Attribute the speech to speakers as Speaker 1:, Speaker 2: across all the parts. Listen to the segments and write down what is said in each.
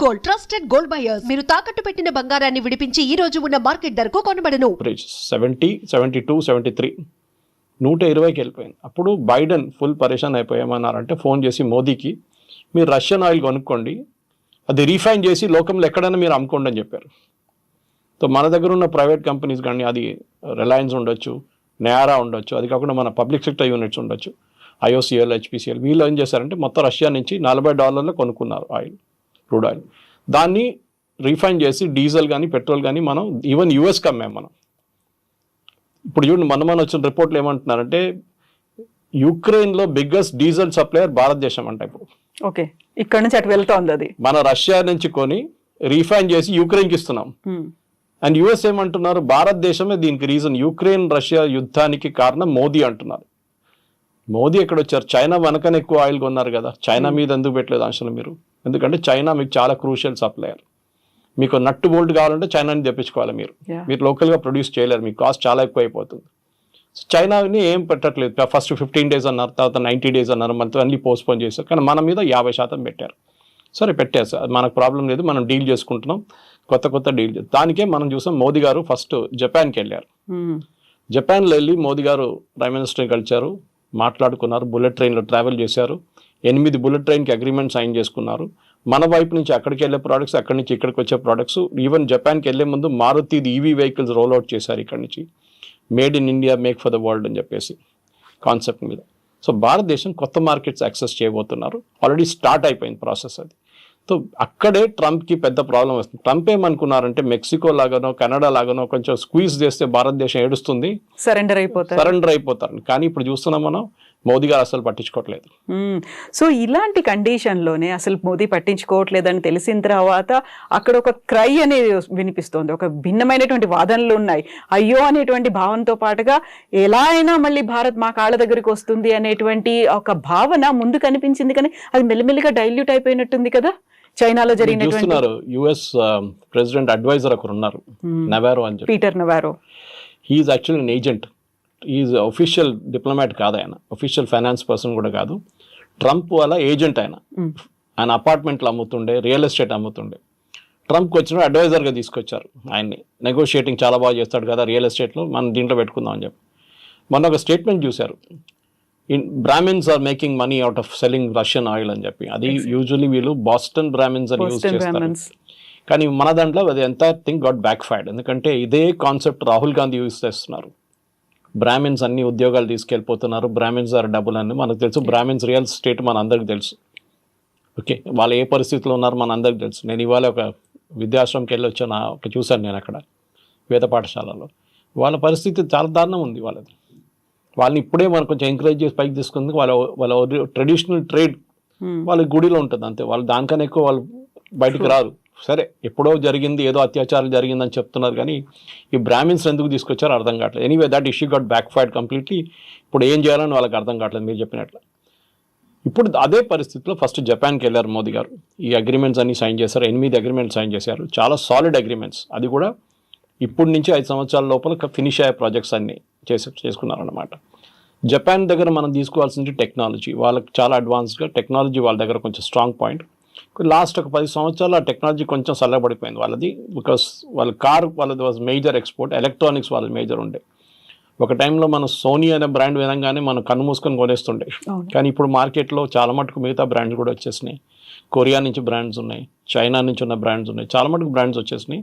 Speaker 1: Gold, trusted gold buyers. మీరు తాకట్టు పెట్టిన బంగారాన్ని విడిపించి ఈ రోజు ఉన్న మార్కెట్ ధరకు కొనబడను.
Speaker 2: 70, 72, 73 120కి వెళ్ళిపోయింది. అప్పుడు బైడెన్ ఫుల్ పరేషాన్ అయిపోయామన్నారంటే ఫోన్ చేసి మోదీకి, మీరు రష్యన్ ఆయిల్ కొనుక్కోండి, అది రీఫైన్ చేసి లోకంలో ఎక్కడైనా మీరు అమ్ముకోండి అని చెప్పారు. సో మన దగ్గర ఉన్న ప్రైవేట్ కంపెనీస్ కానీ, అది రిలయన్స్ ఉండొచ్చు, నయారా ఉండొచ్చు, అది కాకుండా మన పబ్లిక్ సెక్టర్ యూనిట్స్ ఉండొచ్చు, IOCL, HPCL, వీళ్ళు ఏం చేశారంటే మొత్తం రష్యా నుంచి $40 కొనుక్కున్నారు ఆయిల్, క్రూడ్ ఆయిల్. దాన్ని రీఫైన్ చేసి డీజిల్ కానీ పెట్రోల్ కానీ మనం ఈవెన్ యూఎస్కి అమ్మాము మనం. ఇప్పుడు చూడండి, మన వచ్చిన రిపోర్ట్లు ఏమంటున్నారంటే యుక్రెయిన్లో బిగ్గెస్ట్ డీజిల్ సప్లయర్ భారతదేశం అంట. ఇప్పుడు
Speaker 3: ఓకే, ఇక్కడ నుంచి అటు వెళ్తోంది. అది మన
Speaker 2: రష్యా నుంచి కొని రీఫైన్ చేసి యుక్రెయిన్కి ఇస్తున్నాం. అండ్ యుఎస్ ఏమంటున్నారు, భారతదేశమే దీనికి రీజన్, యుక్రెయిన్ రష్యా యుద్ధానికి కారణం మోదీ అంటున్నారు. మోదీ ఎక్కడ వచ్చారు? చైనా వెనకనే ఎక్కువ ఆయిల్ కొన్నారు కదా, చైనా మీద ఎందుకు పెట్టలేదు ఆంక్షలు మీరు? ఎందుకంటే చైనా మీకు చాలా క్రూషియల్ సప్లయర్. మీకు నట్టు బోల్ట్ కావాలంటే చైనాని తెప్పించుకోవాలి, మీరు లోకల్గా ప్రొడ్యూస్ చేయలేరు, మీకు కాస్ట్ చాలా ఎక్కువ అయిపోతుంది. చైనాని ఏం పెట్టట్లేదు. ఫస్ట్ 15 days అన్నారు, తర్వాత 90 days అన్నారు, మనతో అన్ని పోస్ట్పోన్ చేశారు. కానీ మన మీద 50% పెట్టారు. సరే పెట్టారు సార్, మనకు ప్రాబ్లం లేదు, మనం డీల్ చేసుకుంటున్నాం, కొత్త డీల్. దానికే మనం చూసాం మోదీ గారు ఫస్ట్ జపాన్కి వెళ్ళారు. జపాన్లో వెళ్ళి మోదీ గారు ప్రైమ్ మినిస్టర్ని కలిశారు, మాట్లాడుకున్నారు, బుల్లెట్ ట్రైన్లో ట్రావెల్ చేశారు, 8 బుల్లెట్ ట్రైన్కి అగ్రిమెంట్ సైన్ చేసుకున్నారు. మన వైపు నుంచి అక్కడికి వెళ్ళే ప్రోడక్ట్స్, అక్కడి నుంచి ఇక్కడికి వచ్చే ప్రోడక్ట్స్, ఈవెన్ జపాన్కి వెళ్ళే ముందు Maruti EV vehicles roll out చేశారు ఇక్కడి నుంచి. Made in India, make for the world అని చెప్పేసి కాన్సెప్ట్ మీద. సో భారతదేశం కొత్త మార్కెట్స్ యాక్సెస్ చేయబోతున్నారు, ఆల్రెడీ స్టార్ట్ అయిపోయింది ప్రాసెస్ అది. సో అక్కడే ట్రంప్కి పెద్ద ప్రాబ్లం వస్తుంది. ట్రంప్ ఏమనుకున్నారంటే మెక్సికో లాగానో కెనడా లాగానో కొంచెం స్క్వీజ్ చేస్తే భారతదేశం ఏడుస్తుంది, సరెండర్ అయిపోతారు. కానీ ఇప్పుడు చూస్తున్నాం మనం, మోదీ గారు అసలు పట్టించుకోవట్లేదు.
Speaker 3: సో ఇలాంటి కండిషన్లోనే అసలు మోదీ పట్టించుకోవట్లేదని తెలిసిన తర్వాత అక్కడ ఒక క్రై అనేది వినిపిస్తోంది, ఒక భిన్నమైనటువంటి వాదనలు ఉన్నాయి. అయ్యో అనేటువంటి భావనతో పాటుగా ఎలా అయినా మళ్ళీ భారత్ మా కాళ్ళ దగ్గరికి వస్తుంది అనేటువంటి ఒక భావన ముందు కనిపించింది. కానీ అది మెల్లిమెల్లిగా డైల్యూట్ అయిపోయినట్టుంది కదా. చైనాలో జరిగినటువంటి
Speaker 2: US ప్రెసిడెంట్ అడ్వైజర్ ఒకరు ఉన్నారు, నవారో అని చెప్పి, Peter
Speaker 3: Navarro.
Speaker 2: He is actually an agent. Is official diplomat కాదు ఆయన, అఫీషియల్ ఫైనాన్స్ పర్సన్ కూడా కాదు. ట్రంప్ వాళ్ళ ఏజెంట్ ఆయన. ఆయన అపార్ట్మెంట్లు అమ్ముతుండే, రియల్ ఎస్టేట్ అమ్ముతుండే. ట్రంప్కి వచ్చిన అడ్వైజర్గా తీసుకొచ్చారు ఆయన్ని. నెగోషియేటింగ్ చాలా బాగా చేస్తాడు కదా రియల్ ఎస్టేట్లో, మనం దీంట్లో పెట్టుకుందాం అని చెప్పి. మొన్న ఒక స్టేట్మెంట్ చూశారు, Brahmins are making money out of selling Russian oil అని చెప్పి. అది యూజువల్లీ వీళ్ళు బాస్టన్ బ్రాహ్మిన్స్ అని యూజ్ చేస్తారు. కానీ మన దాంట్లో అది ఎంత థింగ్ గాట్ బ్యాక్ ఫైర్డ్. ఎందుకంటే ఇదే కాన్సెప్ట్ రాహుల్ గాంధీ యూజ్ చేస్తున్నారు. బ్రాహ్మిన్స్ అన్ని ఉద్యోగాలు తీసుకెళ్ళిపోతున్నారు, బ్రాహ్మిన్స్ ఆర్ డబుల్ అని మనకు తెలుసు. బ్రాహ్మిన్స్ రియల్ ఎస్టేట్ మన అందరికి తెలుసు. ఓకే, వాళ్ళు ఏ పరిస్థితిలో ఉన్నారు మన అందరికి తెలుసు. నేను ఇవాళ ఒక విద్యాశ్రమంకి వెళ్ళి వచ్చాను, చూశాను నేను అక్కడ వేద పాఠశాలలో. వాళ్ళ పరిస్థితి చాలా దారుణం ఉంది వాళ్ళది. వాళ్ళని ఇప్పుడే మనం కొంచెం ఎంకరేజ్ చేసి పైకి తీసుకుంది. వాళ్ళ ట్రెడిషనల్ ట్రేడ్ వాళ్ళ గుడిలో ఉంటుంది అంతే, వాళ్ళు దానికన్నా ఎక్కువ వాళ్ళు బయటికి రారు. సరే, ఎప్పుడో జరిగింది, ఏదో అత్యాచారం జరిగిందని చెప్తున్నారు, కానీ ఈ బ్రాహ్మిన్స్ ఎందుకు తీసుకొచ్చారో అర్థం కావట్లేదు. Anyway that issue got back fired completely. ఇప్పుడు ఏం చేయాలని వాళ్ళకి అర్థం కావట్లేదు మీరు చెప్పినట్లు. ఇప్పుడు అదే పరిస్థితిలో ఫస్ట్ జపాన్కి వెళ్ళారు మోదీ గారు. ఈ అగ్రిమెంట్స్ అన్ని సైన్ చేశారు, 8 అగ్రిమెంట్స్ సైన్ చేశారు, చాలా సాలిడ్ అగ్రిమెంట్స్. అది కూడా ఇప్పటి నుంచి 5 సంవత్సరాల లోపల ఫినిష్ అయ్యే ప్రాజెక్ట్స్ అన్ని చేసుకున్నారన్నమాట. జపాన్ దగ్గర మనం తీసుకోవాల్సింది టెక్నాలజీ. వాళ్ళకి చాలా అడ్వాన్స్గా టెక్నాలజీ, వాళ్ళ దగ్గర కొంచెం స్ట్రాంగ్ పాయింట్. లాస్ట్ ఒక 10 సంవత్సరాలు ఆ టెక్నాలజీ కొంచెం చల్లబడిపోయింది వాళ్ళది. బికాస్ వాళ్ళ కార్ వాళ్ళది వాజ్ మేజర్ ఎక్స్పోర్ట్, ఎలక్ట్రానిక్స్ వాళ్ళది మేజర్ ఉండే. ఒక టైంలో మనం సోనీ అనే బ్రాండ్ విధంగానే మనం కన్ను మూసుకొని కొనేస్తుండే. కానీ ఇప్పుడు మార్కెట్లో చాలా మటుకు మిగతా బ్రాండ్స్ కూడా వచ్చేసినాయి. కొరియా నుంచి బ్రాండ్స్ ఉన్నాయి, చైనా నుంచి ఉన్న బ్రాండ్స్ ఉన్నాయి, చాలా మటుకు బ్రాండ్స్ వచ్చేసినాయి.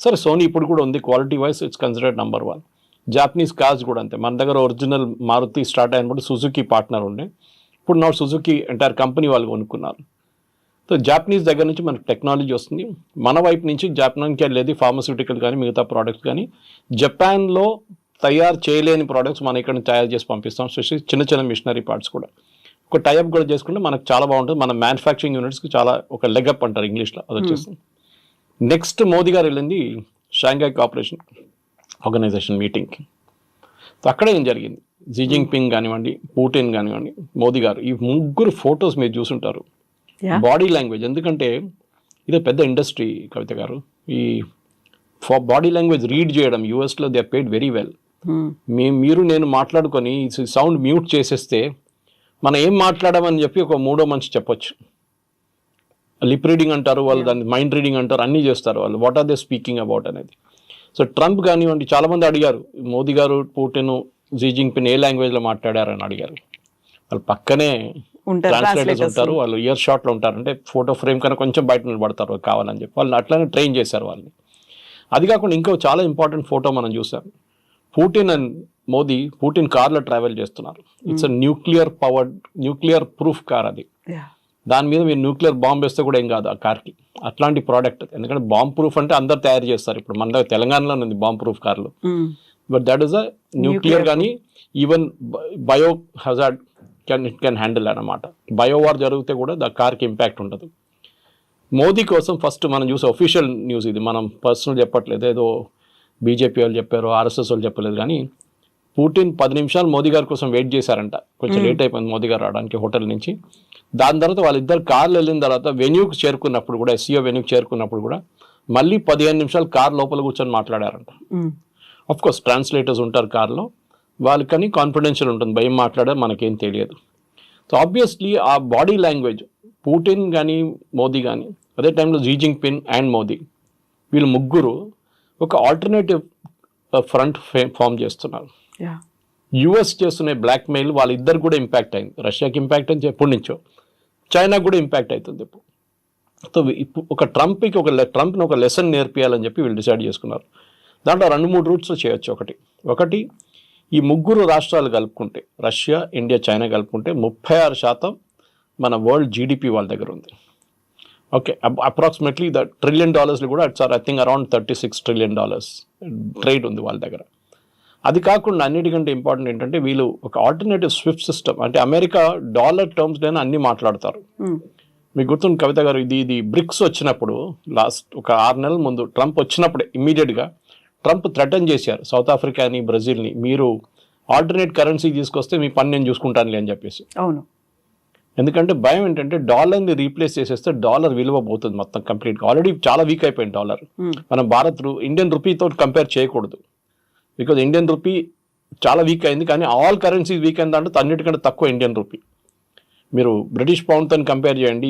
Speaker 2: సరే, సోనీ ఇప్పుడు కూడా ఉంది, quality wise it's considered number 1. Japanese cars కూడా అంతే. మన దగ్గర ఒరిజినల్ మారుతి స్టార్ట్ అయినప్పుడు సుజుకి పార్ట్నర్ ఉండే, ఇప్పుడు నా సుజుకి ఎంటైర్ కంపెనీ వాళ్ళు కొనుక్కున్నారు. సో జాపనీస్ దగ్గర నుంచి మనకు టెక్నాలజీ వస్తుంది. మన వైపు నుంచి జపాన్కి వెళ్ళేది ఫార్మస్యూటికల్ కానీ మిగతా ప్రోడక్ట్స్ కానీ. జపాన్లో తయారు చేయలేని ప్రోడక్ట్స్ మనం ఇక్కడ తయారు చేసి పంపిస్తాం, స్పెషల్లీ చిన్న మిషనరీ పార్ట్స్ కూడా. ఒక టైఅప్ కూడా చేసుకుంటే మనకు చాలా బాగుంటుంది. మన మ్యానుఫ్యాక్చరింగ్ యూనిట్స్కి చాలా ఒక లెగప్ అంటారు ఇంగ్లీష్లో, అది వచ్చేస్తుంది. నెక్స్ట్ మోదీ గారు వెళ్ళింది షాంఘై కోఆపరేషన్ ఆర్గనైజేషన్ మీటింగ్కి. సో అక్కడ ఏం జరిగింది, జీ జింగ్పింగ్ కానివ్వండి, పుటిన్ కానివ్వండి, మోదీ గారు, ఈ ముగ్గురు ఫొటోస్ మీరు చూసుంటారు. బాడీ లాంగ్వేజ్, ఎందుకంటే ఇది పెద్ద ఇండస్ట్రీ కవిత గారు. ఈ బాడీ లాంగ్వేజ్ రీడ్ చేయడం యూఎస్లో దే పేడ్ వెరీ వెల్. మీరు నేను మాట్లాడుకొని సౌండ్ మ్యూట్ చేసేస్తే మనం ఏం మాట్లాడమని చెప్పి ఒక మూడో మనిషి చెప్పొచ్చు. లిప్ రీడింగ్ అంటారు వాళ్ళు, దాన్ని మైండ్ రీడింగ్ అంటారు, అన్నీ చేస్తారు వాళ్ళు. What are they speaking about అనేది. సో ట్రంప్ కానివ్వండి, చాలామంది అడిగారు మోదీ గారు పుటిన్ జీ జింగ్పిన్ ఏ లాంగ్వేజ్లో మాట్లాడారని అడిగారు. వాళ్ళు పక్కనే ట్రాన్స్లేటర్స్ ఉంటారు, వాళ్ళు ఇయర్ షాట్లో ఉంటారు, అంటే ఫోటో ఫ్రేమ్ కన్నా కొంచెం బయట నిలబడతారు కావాలని చెప్పి వాళ్ళు అట్లానే ట్రైన్ చేశారు వాళ్ళని. అది కాకుండా ఇంకో చాలా ఇంపార్టెంట్ ఫోటో మనం చూసాం. పుటిన్ అండ్ మోదీ, పుటిన్ కార్లో ట్రావెల్ చేస్తున్నారు. ఇట్స్ న్యూక్లియర్ ప్రూఫ్ కార్ అది. దాని మీద మీరు న్యూక్లియర్ బాంబ్ వేస్తే కూడా ఏం కాదు ఆ కార్కి. అట్లాంటి ప్రోడక్ట్, ఎందుకంటే బాంబ్ ప్రూఫ్ అంటే అందరు తయారు చేస్తారు. ఇప్పుడు మన దగ్గర తెలంగాణలో ఉంది బాంబ్ ప్రూఫ్ కార్లు, but that is a nuclear కానీ even bio hazard can handle అన్నమాట. బయో వార్ జరిగితే కూడా ద కార్కి ఇంపాక్ట్ ఉండదు. మోదీ కోసం ఫస్ట్ మనం చూసే ఒఫీషియల్ న్యూస్ ఇది, మనం పర్సనల్ చెప్పట్లేదు, ఏదో బీజేపీ వాళ్ళు చెప్పారు, ఆర్ఎస్ఎస్ వాళ్ళు చెప్పలేదు. కానీ పుటిన్ 10 నిమిషాలు మోదీ గారి కోసం వెయిట్ చేశారంట. కొంచెం లేట్ అయిపోయింది మోదీ గారు రావడానికి హోటల్ నుంచి. దాని తర్వాత వాళ్ళిద్దరు కార్లు వెళ్ళిన తర్వాత వెన్యూకి చేరుకున్నప్పుడు కూడా, ఎస్సీఓ వెన్యూకి చేరుకున్నప్పుడు కూడా మళ్ళీ 15 నిమిషాలు కార్ లోపల కూర్చొని మాట్లాడారంట. అఫ్ కోర్స్ ట్రాన్స్లేటర్స్ ఉంటారు కార్లో, వాళ్ళకని కాన్ఫిడెన్షియల్ ఉంటుంది, భయం మాట్లాడారు మనకేం తెలియదు. సో ఆబ్వియస్లీ ఆ బాడీ లాంగ్వేజ్ పుటిన్ కానీ మోదీ కానీ, అదే టైంలో జీ జింగ్పిన్ అండ్ మోదీ, వీళ్ళు ముగ్గురు ఒక ఆల్టర్నేటివ్ ఫ్రంట్ ఫామ్ చేస్తున్నారు. యుఎస్ చేస్తున్న బ్లాక్మెయిల్ వాళ్ళిద్దరు కూడా ఇంపాక్ట్ అయింది. రష్యాకి ఇంపాక్ట్ అయింది ఎప్పటి నుంచో, చైనాకు కూడా ఇంపాక్ట్ అవుతుంది ఇప్పుడు. సో ఒక ట్రంప్ని ఒక లెసన్ నేర్పియాలని చెప్పి వీళ్ళు డిసైడ్ చేసుకున్నారు. దాంట్లో 2-3 రూట్స్లో చేయొచ్చు. ఒకటి ఈ ముగ్గురు రాష్ట్రాలు కలుపుకుంటే, రష్యా, ఇండియా, చైనా కలుపుకుంటే 36% మన వరల్డ్ జీడిపి వాళ్ళ దగ్గర ఉంది. ఓకే, అప్రాక్సిమేట్లీ $1 trillion కూడా it's I think around $36 trillion trade ఉంది వాళ్ళ దగ్గర. అది కాకుండా అన్నిటికంటే ఇంపార్టెంట్ ఏంటంటే వీళ్ళు ఒక ఆల్టర్నేటివ్ స్విఫ్ట్ సిస్టమ్, అంటే అమెరికా డాలర్ టర్మ్స్లోనే అన్ని మాట్లాడతారు. మీకు గుర్తుంది కవిత గారు, ఇది బ్రిక్స్ వచ్చినప్పుడు లాస్ట్ ఒక 6 నెలల ముందు ట్రంప్ వచ్చినప్పుడే ఇమ్మీడియట్గా ట్రంప్ థ్రెటన్ చేశారు సౌత్ ఆఫ్రికాని, బ్రెజిల్ని, మీరు ఆల్టర్నేట్ కరెన్సీ తీసుకొస్తే మీ పని నేను చూసుకుంటానులే అని చెప్పేసి.
Speaker 3: అవును,
Speaker 2: ఎందుకంటే భయం ఏంటంటే డాలర్ని రీప్లేస్ చేసేస్తే డాలర్ విలువ పోతుంది మొత్తం కంప్లీట్గా. ఆల్రెడీ చాలా వీక్ అయిపోయింది డాలర్. మనం ఇండియన్ రూపీతో కంపేర్ చేయకూడదు, బికాజ్ ఇండియన్ రూపీ చాలా వీక్ అయింది. కానీ ఆల్ కరెన్సీస్ వీక్ అయింది అంటే అన్నిటికంటే తక్కువ ఇండియన్ రూపీ. మీరు బ్రిటిష్ పౌండ్తో కంపేర్ చేయండి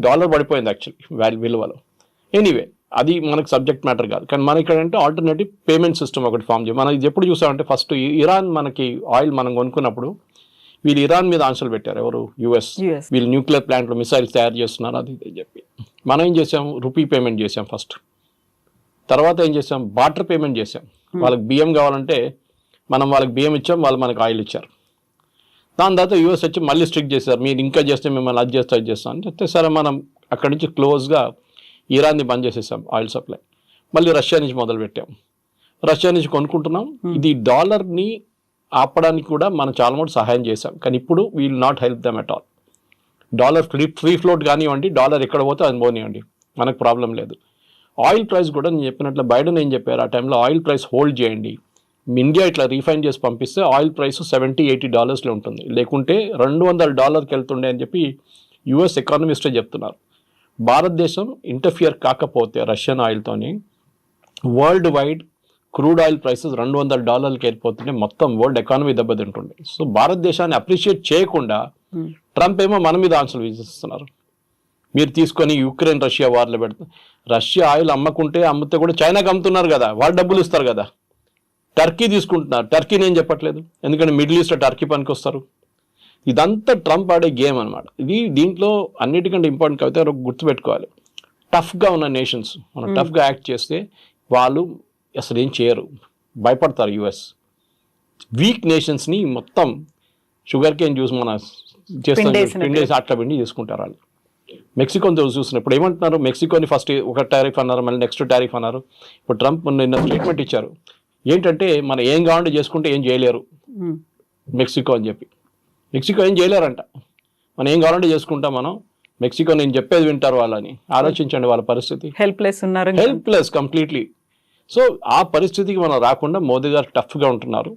Speaker 2: డాలర్ పడిపోయింది యాక్చువల్లీ విలువలో. ఎనీవే అది మనకు సబ్జెక్ట్ మ్యాటర్ కాదు. కానీ మన ఇక్కడ అంటే ఆల్టర్నేటివ్ పేమెంట్ సిస్టమ్ ఒకటి ఫామ్ చేయాలి. మనం ఇది ఎప్పుడు చూసామంటే ఫస్ట్ ఇరాన్ మనకి ఆయిల్ మనం కొనుక్కున్నప్పుడు వీళ్ళు ఇరాన్ మీద ఆంక్షలు పెట్టారు. ఎవరు? యుఎస్. వీళ్ళు న్యూక్లియర్ ప్లాంట్లో మిసైల్స్ తయారు చేస్తున్నారు అది ఇది చెప్పి. మనం ఏం చేసాం? రూపీ పేమెంట్ చేసాం ఫస్ట్. తర్వాత ఏం చేసాం? బార్టర్ పేమెంట్ చేసాం. వాళ్ళకి బియ్యం కావాలంటే మనం వాళ్ళకి బియ్యం ఇచ్చాం, వాళ్ళు మనకు ఆయిల్ ఇచ్చారు. దాని తర్వాత యూఎస్ వచ్చి మళ్ళీ స్ట్రిక్ట్ చేశారు, మీరు ఇంకా చేస్తే మిమ్మల్ని అది చేస్తాం అని చెప్తే సరే మనం అక్కడి నుంచి క్లోజ్గా ఇరాన్ని బంద్ చేసేసాం ఆయిల్ సప్లై. మళ్ళీ రష్యా నుంచి మొదలు పెట్టాం, రష్యా నుంచి కొనుక్కుంటున్నాం. ఇది డాలర్ని ఆపడానికి కూడా మనం చాలా మటు సహాయం చేసాం. కానీ ఇప్పుడు will not help them at all. Dollar free float కానివ్వండి, డాలర్ ఎక్కడ పోతే అది పోనివ్వండి, మనకు ప్రాబ్లం లేదు. ఆయిల్ ప్రైస్ కూడా నేను చెప్పినట్లు బైడెన్ ఏం చెప్పారు ఆ టైంలో, ఆయిల్ ప్రైస్ హోల్డ్ చేయండి, ఇండియా ఇట్లా రీఫైన్ చేసి పంపిస్తే ఆయిల్ ప్రైస్ $70-80 ఉంటుంది, లేకుంటే $200 వెళ్తుండే అని చెప్పి యుఎస్ ఎకానమిస్టే చెప్తున్నారు. భారతదేశం ఇంటర్ఫియర్ కాకపోతే రష్యన్ ఆయిల్తోని world wide crude oil prices $200 వెళ్ళిపోతుంటే మొత్తం వరల్డ్ ఎకానమీ దెబ్బతింటుండే. సో భారతదేశాన్ని అప్రిషియేట్ చేయకుండా ట్రంప్ ఏమో మన మీద ఆంక్షలు విధిస్తున్నారు. మీరు తీసుకొని యుక్రెయిన్ రష్యా వార్లో పెడుతున్నారు. రష్యా ఆయిల్ అమ్మితే కూడా చైనాకి అమ్ముతున్నారు కదా, వాళ్ళు డబ్బులు ఇస్తారు కదా. టర్కీ తీసుకుంటున్నారు, టర్కీని ఏం చెప్పట్లేదు, ఎందుకంటే మిడిల్ ఈస్ట్లో టర్కీ పనికి వస్తారు. ఇదంతా ట్రంప్ ఆడే గేమ్ అనమాట. దీంట్లో అన్నిటికంటే ఇంపార్టెంట్ కవిత గుర్తుపెట్టుకోవాలి, టఫ్గా ఉన్న నేషన్స్ మనం టఫ్గా యాక్ట్ చేస్తే వాళ్ళు అసలు ఏం చేయరు, భయపడతారు. యుఎస్ వీక్ నేషన్స్ని మొత్తం షుగర్ కేన్ జ్యూస్ మన పిండేసి అట్లా పిండి చేసుకుంటారు వాళ్ళు. మెక్సికోని చూసినప్పుడు ఏమంటున్నారు, మెక్సికోని ఫస్ట్ ఒక టారిఫ్ అన్నారు, మళ్ళీ నెక్స్ట్ టారిఫ్ అన్నారు. ఇప్పుడు ట్రంప్ నిన్న స్టేట్మెంట్ ఇచ్చారు, ఏంటంటే మనం ఏం కావాలంటే చేసుకుంటే ఏం చేయలేరు మెక్సికో అని చెప్పి. మెక్సికో ఏం చేయలేరంట, మనం ఏం కావాలంటే చేసుకుంటాం మనం, మెక్సికో నేను చెప్పేది వింటారు వాళ్ళని. ఆలోచించండి వాళ్ళ పరిస్థితి, హెల్ప్లెస్ కంప్లీట్లీ. సో ఆ పరిస్థితికి మనం రాకుండా మోదీ గారు టఫ్గా ఉంటున్నారు.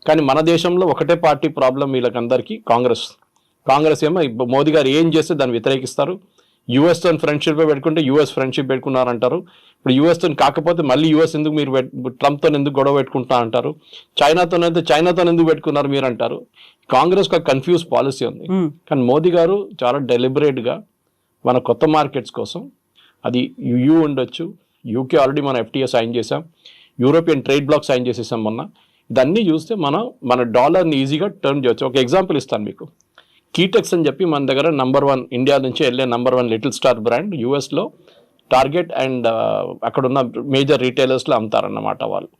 Speaker 2: కానీ మన దేశంలో ఒకటే పార్టీ ప్రాబ్లం వీళ్ళకందరికీ, కాంగ్రెస్ ఏమో మోదీ గారు ఏం చేస్తే దాన్ని వ్యతిరేకిస్తారు. యుఎస్తో ఫ్రెండ్షిప్ పెట్టుకుంటే యుఎస్ ఫ్రెండ్షిప్ పెట్టుకున్నారంటారు. ఇప్పుడు యుఎస్తో కాకపోతే మళ్ళీ యుఎస్ ఎందుకు మీరు ట్రంప్తో ఎందుకు గొడవ పెట్టుకుంటా అంటారు. చైనాతో ఎందుకు పెట్టుకున్నారు మీరు అంటారు. కాంగ్రెస్ ఒక కన్ఫ్యూజ్ పాలసీ ఉంది. కానీ మోదీ గారు చాలా డెలిబరేట్గా మన కొత్త మార్కెట్స్ కోసం. అది యుయూ ఉండొచ్చు, యూకే ఆల్రెడీ మనం FTA సైన్ చేసాం, యూరోపియన్ ట్రేడ్ బ్లాక్ సైన్ చేసేసాం మొన్న. ఇదన్నీ చూస్తే మన డాలర్ని ఈజీగా టర్న్ చేయొచ్చు. ఒక ఎగ్జాంపుల్ ఇస్తాను మీకు. కీటెక్స్ అని చెప్పి మన దగ్గర నంబర్ 1 ఇండియా నుంచి వెళ్ళే నంబర్ 1 లిటిల్ స్టార్ బ్రాండ్ యూఎస్లో టార్గెట్ అండ్ అక్కడున్న మేజర్ రీటైలర్స్లో అమ్ముతారన్నమాట వాళ్ళు.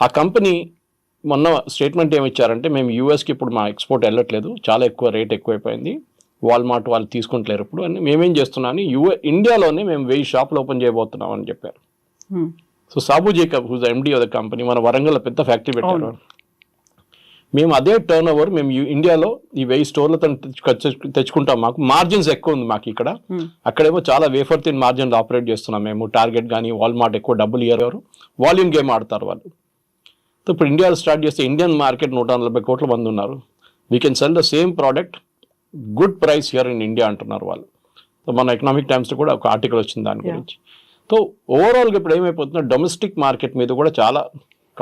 Speaker 2: ఆ కంపెనీ మొన్న స్టేట్మెంట్ ఏమి ఇచ్చారంటే, మేము యూఎస్కి ఇప్పుడు మా ఎక్స్పోర్ట్ వెళ్ళట్లేదు, చాలా ఎక్కువ రేట్ ఎక్కువైపోయింది, వాల్మార్ట్ వాళ్ళు తీసుకుంటలేరు ఇప్పుడు అని. మేమేం చేస్తున్నామని ఇండియాలోనే మేము 1000 షాపులు ఓపెన్ చేయబోతున్నాం అని చెప్పారు. So Sabu Jacob whose MD of the company, మన వరంగల్లో పెద్ద ఫ్యాక్టరీ పెట్టారు. మేము అదే టర్న్ ఓవర్ మేము ఇండియాలో ఈ 1000 స్టోర్లతో తెచ్చుకుంటాం. మాకు మార్జిన్స్ ఎక్కువ ఉంది మాకు ఇక్కడ. అక్కడేమో చాలా వేఫర్ థిన్ మార్జిన్ ఆపరేట్ చేస్తున్నాం మేము. టార్గెట్ కానీ వాల్మార్ట్ ఎక్కువ డబ్బులు ఇయ్యారు, వాల్యూమ్ గేమ్ ఆడతారు వాళ్ళు. సో ఇప్పుడు ఇండియాలో స్టార్ట్ చేస్తే ఇండియన్ మార్కెట్ 140 కోట్ల మంది ఉన్నారు. We can sell the same product good price here in India అంటున్నారు వాళ్ళు. సో మన ఎకనామిక్ టైమ్స్లో కూడా ఒక ఆర్టికల్ వచ్చింది దాని గురించి. సో ఓవరాల్గా ఇప్పుడు ఏమైపోతుందో డొమెస్టిక్ మార్కెట్ మీద కూడా చాలా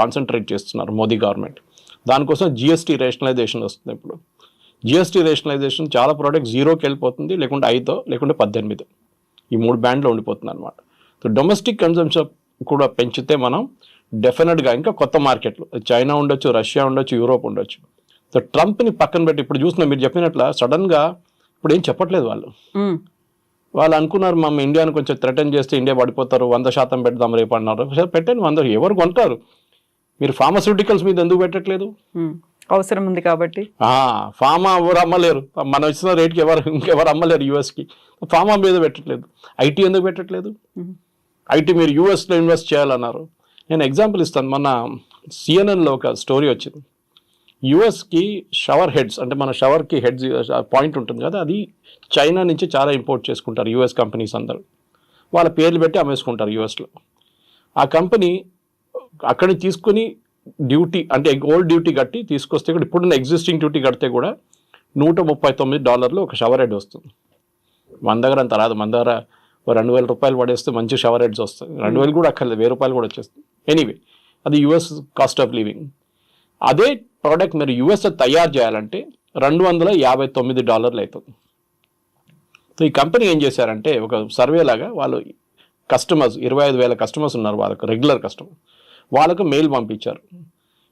Speaker 2: కాన్సన్ట్రేట్ చేస్తున్నారు మోదీ గవర్నమెంట్. దానికోసం GST రేషనలైజేషన్ వస్తుంది. ఇప్పుడు GST రేషనలైజేషన్ చాలా ప్రోడక్ట్ 0కి వెళ్ళిపోతుంది, లేకుంటే 5 లేకుంటే 18, ఈ 3 బ్యాండ్లో ఉండిపోతుంది అనమాట. సో డొమెస్టిక్ కన్జంప్షన్ కూడా పెంచితే మనం డెఫినెట్గా ఇంకా కొత్త మార్కెట్లు చైనా ఉండొచ్చు, రష్యా ఉండొచ్చు, యూరోప్ ఉండొచ్చు. సో ట్రంప్ని పక్కన పెట్టి ఇప్పుడు చూసిన మీరు చెప్పినట్ల సడన్గా ఇప్పుడు ఏం చెప్పట్లేదు వాళ్ళు అనుకున్నారు మనం ఇండియాని కొంచెం థ్రెటన్ చేస్తే ఇండియా పడిపోతారు, 100% పెడదాం రేపు అన్నారు. పెట్టండి, 100 ఎవరు కొంటారు? మీరు ఫార్మాస్యూటికల్స్ మీద ఎందుకు పెట్టట్లేదు?
Speaker 3: అవసరం ఉంది కాబట్టి.
Speaker 2: ఫార్మా ఎవరు అమ్మలేరు, మనం ఇచ్చిన రేట్కి ఇంకెవరు అమ్మలేరు యూఎస్కి. ఫార్మా మీద పెట్టట్లేదు. IT ఎందుకు పెట్టట్లేదు? IT మీరు యూఎస్లో ఇన్వెస్ట్ చేయాలన్నారు. నేను ఎగ్జాంపుల్ ఇస్తాను. మన CNN ఒక స్టోరీ వచ్చింది. యూఎస్కి షవర్ హెడ్స్, అంటే మన షవర్కి హెడ్స్ పాయింట్ ఉంటుంది కదా, అది చైనా నుంచి చాలా ఇంపోర్ట్ చేసుకుంటారు యూఎస్ కంపెనీస్ అందరూ. వాళ్ళ పేర్లు పెట్టి అమ్మేసుకుంటారు యూఎస్లో. ఆ కంపెనీ అక్కడి తీసుకుని డ్యూటీ అంటే ఓల్డ్ డ్యూటీ కట్టి తీసుకొస్తే కూడా ఇప్పుడున్న ఎగ్జిస్టింగ్ డ్యూటీ కడితే కూడా $139 ఒక షవర్ హెడ్ వస్తుంది. మన దగ్గర అంత రాదు. మన దగ్గర $2,000 పడేస్తే మంచి షవర్ హెడ్స్ వస్తాయి. 2,000 కూడా అక్కర్లేదు, $1,000 కూడా వచ్చేస్తుంది. ఎనీవే, అది యూఎస్ కాస్ట్ ఆఫ్ లివింగ్. అదే ప్రోడక్ట్ మీరు యూఎస్లో తయారు చేయాలంటే $259 అవుతుంది. సో ఈ కంపెనీ ఏం చేశారంటే ఒక సర్వే లాగా వాళ్ళు కస్టమర్స్ 25,000 కస్టమర్స్ ఉన్నారు వాళ్ళకు, రెగ్యులర్ కస్టమర్, వాళ్ళకు మెయిల్ పంపించారు.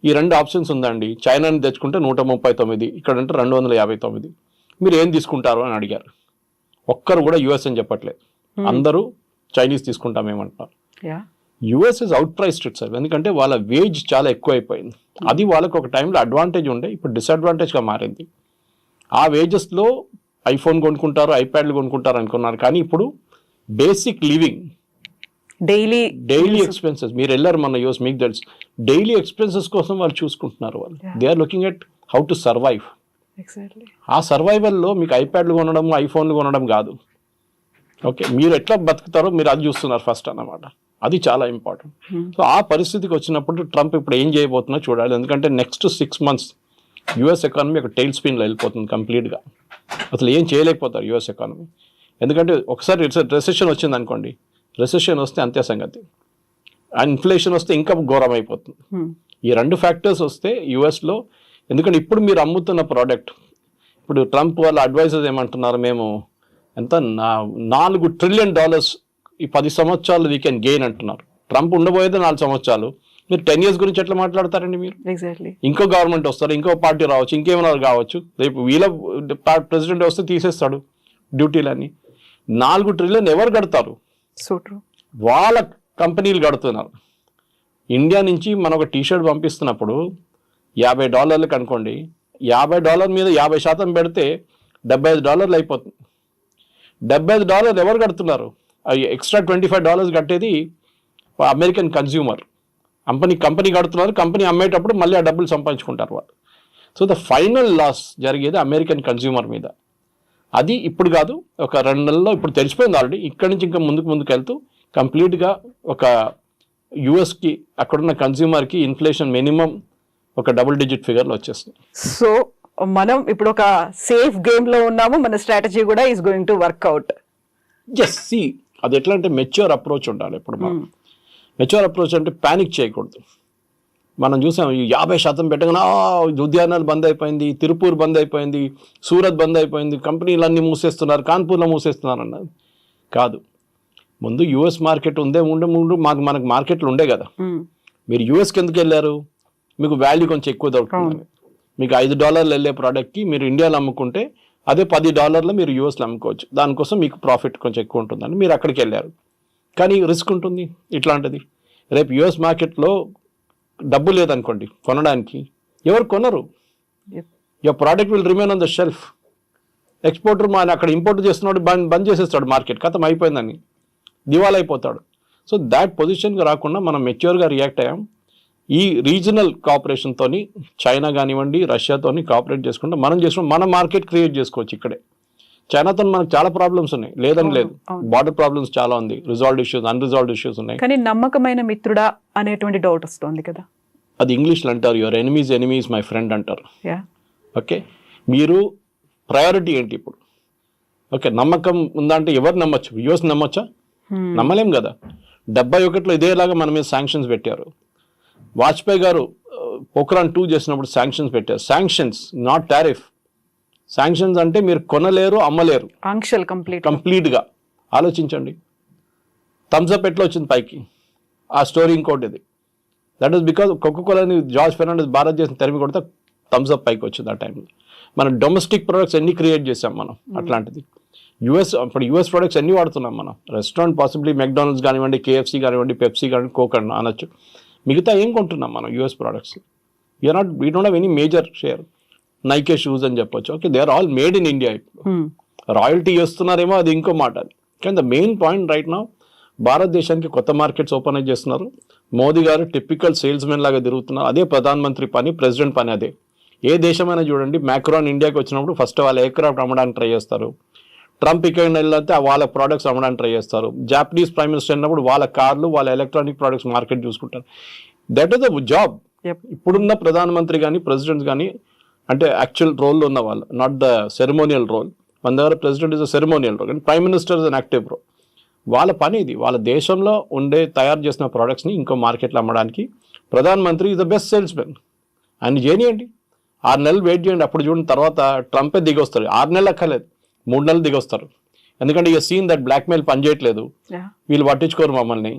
Speaker 2: ఈ 2 ఆప్షన్స్ ఉందండి, చైనాని తెచ్చుకుంటే 139, ఇక్కడంటే 259, మీరు ఏం తీసుకుంటారు అని అడిగారు. ఒక్కరు కూడా యూఎస్ అని చెప్పట్లేదు, అందరూ చైనీస్ తీసుకుంటామేమంటున్నారు. US is out priced itself, ఎందుకంటే వాళ్ళ వేజ్ చాలా ఎక్కువ అయిపోయింది. అది వాళ్ళకు ఒక టైంలో అడ్వాంటేజ్ ఉండే, ఇప్పుడు డిసడ్వాంటేజ్గా మారింది. ఆ వేజెస్లో ఐఫోన్ కొనుక్కుంటారు, ఐప్యాడ్లు కొనుక్కుంటారు అనుకున్నారు, కానీ ఇప్పుడు బేసిక్ లివింగ్, డైలీ ఎక్స్పెన్సెస్, మీరు వెళ్ళారు మన యూఎస్, మీకు తెలుసు, డైలీ ఎక్స్పెన్సెస్ కోసం వాళ్ళు చూసుకుంటున్నారు. వాళ్ళు they are looking at how to survive. ఆ సర్వైవల్లో మీకు ఐప్యాడ్లు కొనడం, ఐఫోన్లు కొనడం కాదు. ఓకే, మీరు ఎట్లా బతుకుతారో మీరు అది చూస్తున్నారు ఫస్ట్ అన్నమాట. అది చాలా ఇంపార్టెంట్. సో ఆ పరిస్థితికి వచ్చినప్పుడు ట్రంప్ ఇప్పుడు ఏం చేయబోతున్నా చూడాలి. ఎందుకంటే నెక్స్ట్ 6 months యూఎస్ ఎకానమీ ఒక టైల్ స్పిన్లో వెళ్ళిపోతుంది కంప్లీట్గా. అసలు ఏం చేయలేకపోతారు యూఎస్ ఎకానమీ. ఎందుకంటే ఒకసారి రెసెషన్ వచ్చింది అనుకోండి, రెసెషన్ వస్తే అంతే సంగతి. ఇన్ఫ్లేషన్ వస్తే ఇంకా ఘోరం అయిపోతుంది. ఈ 2 ఫ్యాక్టర్స్ వస్తే యూఎస్లో, ఎందుకంటే ఇప్పుడు మీరు అమ్ముతున్న ప్రోడక్ట్, ఇప్పుడు ట్రంప్ వాళ్ళ అడ్వైజర్స్ ఏమంటున్నారు, మేము ఎంత $4 trillion ఈ 10 సంవత్సరాలు వీ కెన్ గెయిన్ అంటున్నారు. ట్రంప్ ఉండబోయేది 4 సంవత్సరాలు, మీరు 10 years గురించి ఎట్లా మాట్లాడతారండి మీరు? ఇంకో గవర్నమెంట్ వస్తారు, ఇంకో పార్టీ రావచ్చు, ఇంకేమైనా కావచ్చు, రేపు వీళ్ళ ప్రెసిడెంట్ వస్తే తీసేస్తాడు డ్యూటీలన్నీ. 4 trillion ఎవరు కడతారు? వాళ్ళ కంపెనీలు కడుతున్నారు. ఇండియా నుంచి మనం ఒక టీషర్ట్ పంపిస్తున్నప్పుడు $50 అనుకోండి, $50 మీద 50% పెడితే $75 అయిపోతుంది. $75 ఎవరు కడుతున్నారు? ఎక్స్ట్రా $25 కట్టేది అమెరికన్ కన్జ్యూమర్. కంపెనీ కడుతున్నారు, కంపెనీ అమ్మేటప్పుడు మళ్ళీ ఆ డబ్బులు సంపాదించుకుంటారు వాళ్ళు. సో ద ఫైనల్ లాస్ జరిగేది అమెరికన్ కన్జ్యూమర్ మీద. అది ఇప్పుడు కాదు, ఒక 2 నెలల్లో ఇప్పుడు తెలిసిపోయింది ఆల్రెడీ. ఇక్కడి నుంచి ఇంకా ముందుకు వెళ్తూ కంప్లీట్గా ఒక యూఎస్కి అక్కడున్న కన్జ్యూమర్కి ఇన్ఫ్లేషన్ మినిమం ఒక double-digit ఫిగర్లో వచ్చేస్తుంది.
Speaker 3: సో మనం ఇప్పుడు ఒక సేఫ్ గేమ్లో ఉన్నాము, మన స్ట్రాటజీ కూడా ఈస్ గోయింగ్ టు వర్క్అవుట్.
Speaker 2: అది ఎట్లా అంటే మెచ్యూర్ అప్రోచ్ ఉండాలి. ఇప్పుడు మనం మెచ్యూర్ అప్రోచ్ అంటే ప్యానిక్ చేయకూడదు. మనం చూసాం 50% పెట్టగానే ఉద్యానాలు బంద్ అయిపోయింది, తిరుపూర్ బంద్ అయిపోయింది, సూరత్ బంద్ అయిపోయింది, కంపెనీలన్నీ మూసేస్తున్నారు, కాన్పూర్లో మూసేస్తున్నారు అన్నది కాదు. ముందు యుఎస్ మార్కెట్ ముందు మనకు మార్కెట్లు ఉండే కదా. మీరు యుఎస్కి ఎందుకు వెళ్ళారు? మీకు వాల్యూ కొంచెం ఎక్కువ దొరుకుతుంది. మీకు $5 వెళ్ళే ప్రోడక్ట్కి మీరు ఇండియాలో అమ్ముకుంటే అదే $10 మీరు యూఎస్లో అమ్ముకోవచ్చు. దానికోసం మీకు ప్రాఫిట్ కొంచెం ఎక్కువ ఉంటుందని మీరు అక్కడికి వెళ్ళారు. కానీ రిస్క్ ఉంటుంది ఇట్లాంటిది. రేపు యుఎస్ మార్కెట్లో డబ్బు లేదనుకోండి కొనడానికి, ఎవరు కొనరు. Your product will remain on the shelf. Exporter అక్కడ ఇంపోర్ట్ చేస్తున్నాడు, బంద్ చేసేస్తాడు మార్కెట్, ఖతం అయిపోయిందని దివాలా అయిపోతాడు. సో దాట్ పొజిషన్కి రాకుండా మనం మెచ్యూర్గా రియాక్ట్ అయ్యాం. ఈ రీజనల్ కోఆపరేషన్తో చైనా కానివ్వండి, రష్యాతోని కోఆపరేట్ చేసుకుంటే మనం చేసుకుంటే మన మార్కెట్ క్రియేట్ చేసుకోవచ్చు ఇక్కడే. చైనాతో మనకు చాలా ప్రాబ్లమ్స్ ఉన్నాయి, లేదని లేదు. బార్డర్ ప్రాబ్లమ్స్ చాలా ఉంది, రిజాల్వ్డ్ ఇష్యూస్, అన్రిజాల్వ్డ్ ఇష్యూస్ ఉన్నాయి.
Speaker 3: కానీ నమ్మకమైన మిత్రుడా అనేటువంటి డౌట్ వస్తుంది కదా.
Speaker 2: అది ఇంగ్లీష్లో అంటారు, యువర్ ఎనిమీస్ మై ఫ్రెండ్ అంటారు. ఓకే, మీరు ప్రయారిటీ ఏంటి ఇప్పుడు? ఓకే, నమ్మకం ఉందంటే ఎవరు నమ్మచ్చు? యుఎస్ నమ్మచ్చా? నమ్మలేం కదా. 71లో ఇదేలాగా మన మీద శాంక్షన్స్ పెట్టారు. వాజ్పేయి గారు పోఖ్రాన్ 2 చేసినప్పుడు శాంక్షన్స్ పెట్టారు. Sanctions, not tariff. శాంక్షన్స్ అంటే మీరు కొనలేరు, అమ్మలేరు,
Speaker 3: ఆంక్షలు
Speaker 2: కంప్లీట్గా. ఆలోచించండి, థమ్స్అప్ ఎట్లా వచ్చింది పైకి? ఆ స్టోరీ ఇంకోటి ఇది. దట్ ఈస్ బికాజ్ కోకోకోలాని జార్జ్ ఫెర్నాండెస్ భారత్ చేసిన తరిమి కొడితే థమ్స్అప్ పైకి వచ్చింది ఆ టైంలో. మనం డొమెస్టిక్ ప్రొడక్ట్స్ ఎన్ని క్రియేట్ చేసాం మనం అట్లాంటిది. ఇప్పుడు యుఎస్ ప్రొడక్ట్స్ ఎన్ని వాడుతున్నాం మనం? రెస్టారెంట్ పాసిబ్లీ మెక్డానల్డ్స్ కానివ్వండి, KFC కానివ్వండి, పెప్సీ కానివ్వండి, కోక్ అనొచ్చు. మిగతా ఏం కొంటున్నాం మనం US products? We don't have any major share. Nike shoes అని చెప్పొచ్చు. Okay, they are all made in India. ఇప్పుడు రాయల్టీ చేస్తున్నారేమో, అది ఇంకో మాట. అది కానీ the main point right now, భారతదేశానికి కొత్త మార్కెట్స్ ఓపెన్ అయి చేస్తున్నారు. మోదీ గారు టిపికల్ సేల్స్ మెన్ లాగా తిరుగుతున్నారు. అదే ప్రధానమంత్రి పని, ప్రెసిడెంట్ పని అదే. ఏ దేశమైనా చూడండి, మ్యాక్రాన్ ఇండియాకి వచ్చినప్పుడు ఫస్ట్ వాళ్ళ ఎయిర్క్రాఫ్ట్ అమ్మడానికి ట్రై చేస్తారు. ట్రంప్ ఇక్కడ వెళ్ళితే వాళ్ళ ప్రోడక్ట్స్ అమ్మడానికి ట్రై చేస్తారు. జాపనీస్ ప్రైమ్ మినిస్టర్ అయినప్పుడు వాళ్ళ కార్లు, వాళ్ళ ఎలక్ట్రానిక్ ప్రోడక్ట్స్ మార్కెట్ చూసుకుంటారు. That is the job. ఇప్పుడున్న ప్రధానమంత్రి కానీ ప్రెసిడెంట్స్ కానీ అంటే యాక్చువల్ రోల్లో ఉన్న వాళ్ళు, నాట్ ద సెరమోనియల్ రోల్. మన దగ్గర president is a ceremonial role, కానీ prime minister is an active role. వాళ్ళ పని ఇది. వాళ్ళ దేశంలో తయారు చేసిన ప్రోడక్ట్స్ని ఇంకో మార్కెట్లో అమ్మడానికి ప్రధానమంత్రి is the best sales men. ఆయన చేయనియండి, 6 నెలలు వెయిట్ చేయండి, అప్పుడు చూడండి. తర్వాత ట్రంపే దిగొస్తారు. 6 నెలలు అక్కర్లేదు, 3 నెలలు దిగొస్తారు. ఎందుకంటే ఇక సీన్ దట్ బ్లాక్మెయిల్ పనిచేయట్లేదు, వీళ్ళు పట్టించుకోరు మమ్మల్ని.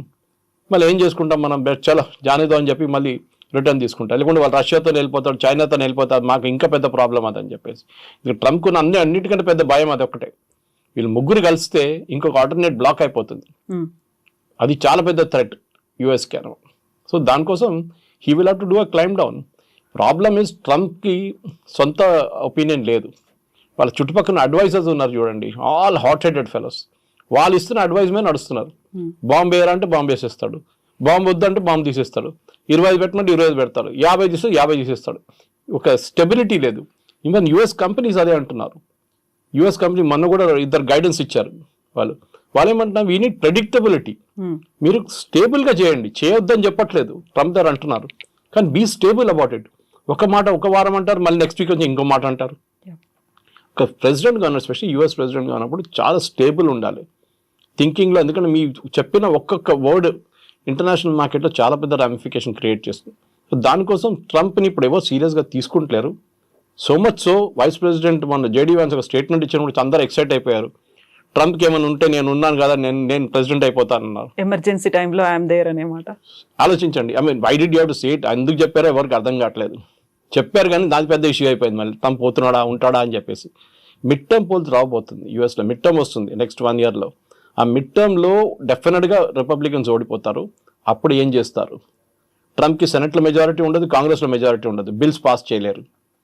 Speaker 2: మళ్ళీ ఏం చేసుకుంటాం మనం? చలో జానేదో అని చెప్పి మళ్ళీ రిటర్న్ తీసుకుంటారు. లేకుంటే వాళ్ళు రష్యాతో వెళ్ళిపోతాడు, చైనాతో వెళ్ళిపోతారు, మాకు ఇంకా పెద్ద ప్రాబ్లం అదని చెప్పేసి. ఇక ట్రంప్కు అన్నిటికంటే పెద్ద భయం అది ఒకటే. వీళ్ళు ముగ్గురు కలిస్తే ఇంకొక ఆల్టర్నేట్ బ్లాక్ అయిపోతుంది. అది చాలా పెద్ద థ్రెట్ యూఎస్కి అనమాట. సో దానికోసం he will have to do a climb down. Problem is ట్రంప్కి సొంత ఒపీనియన్ లేదు. వాళ్ళ చుట్టుపక్కల అడ్వైజర్స్ ఉన్నారు చూడండి, ఆల్ హాట్ హెడెడ్ ఫెలోస్. వాళ్ళు ఇస్తున్న అడ్వైజ్ మీద నడుస్తున్నారు. బాంబు వేయాలంటే బాంబు వేసేస్తాడు, బాంబు వద్దంటే బాంబు తీసేస్తాడు, 25 పెట్టమంటే 25 పెడతాడు, 50 తీస్తే 50 తీసేస్తాడు. ఒక స్టెబిలిటీ లేదు. ఈవెన్ యుఎస్ కంపెనీస్ అదే అంటున్నారు. యుఎస్ కంపెనీ మొన్న కూడా 2 గైడెన్స్ ఇచ్చారు. వాళ్ళు ఏమంటున్నారు, వీ నీడ్ ప్రెడిక్టబిలిటీ. మీరు స్టేబుల్గా చేయండి, చేయొద్దని చెప్పట్లేదు, ట్రంప్ గారు అంటున్నారు. కానీ బీ స్టేబుల్ అబౌట్ ఇట్. ఒక మాట ఒక వారం అంటారు, మళ్ళీ నెక్స్ట్ వీక్ వచ్చి ఇంకో మాట అంటారు. ఒక ప్రెసిడెంట్ కానీ, ఎస్పెషల్లీ యుఎస్ ప్రెసిడెంట్ కానప్పుడు చాలా స్టేబుల్ ఉండాలి థింకింగ్లో. ఎందుకంటే మీ చెప్పిన ఒక్కొక్క వర్డ్ ఇంటర్నేషనల్ మార్కెట్లో చాలా పెద్ద రామిఫికేషన్ క్రియేట్ చేస్తుంది. సో దానికోసం ట్రంప్ని ఇప్పుడు ఎవరు సీరియస్గా తీసుకుంటలేరు. So much so vice president మొన్న JD Vance ఒక స్టేట్మెంట్ ఇచ్చినప్పుడు అందరూ ఎక్సైట్ అయిపోయారు. ట్రంప్కి ఏమైనా ఉంటే నేను ఉన్నాను కదా, నేను ప్రెసిడెంట్ అయిపోతానన్నారు.
Speaker 3: ఎమర్జెన్సీ టైంలో ఐఎమ్ దేర్ అనేమాట.
Speaker 2: ఆలోచించండి. I mean why did you have to say it? ఎందుకు చెప్పారో ఎవరికి అర్థం కావట్లేదు. చెప్పారు కానీ దాని పెద్ద ఇష్యూ అయిపోయింది. మళ్ళీ ట్రంప్ పోతున్నాడా ఉంటాడా అని చెప్పేసి. మిడ్ టర్మ్ పోల్స్ రాబోతుంది యూఎస్లో. మిడ్ టర్మ్ వస్తుంది నెక్స్ట్ 1 yearలో. ఆ మిడ్ టర్మ్లో డెఫినెట్గా రిపబ్లికన్స్ ఓడిపోతారు. అప్పుడు ఏం చేస్తారు? ట్రంప్కి సెనెట్లో మెజారిటీ ఉండదు, కాంగ్రెస్లో మెజారిటీ ఉండదు, బిల్స్ పాస్ చేయలేరు.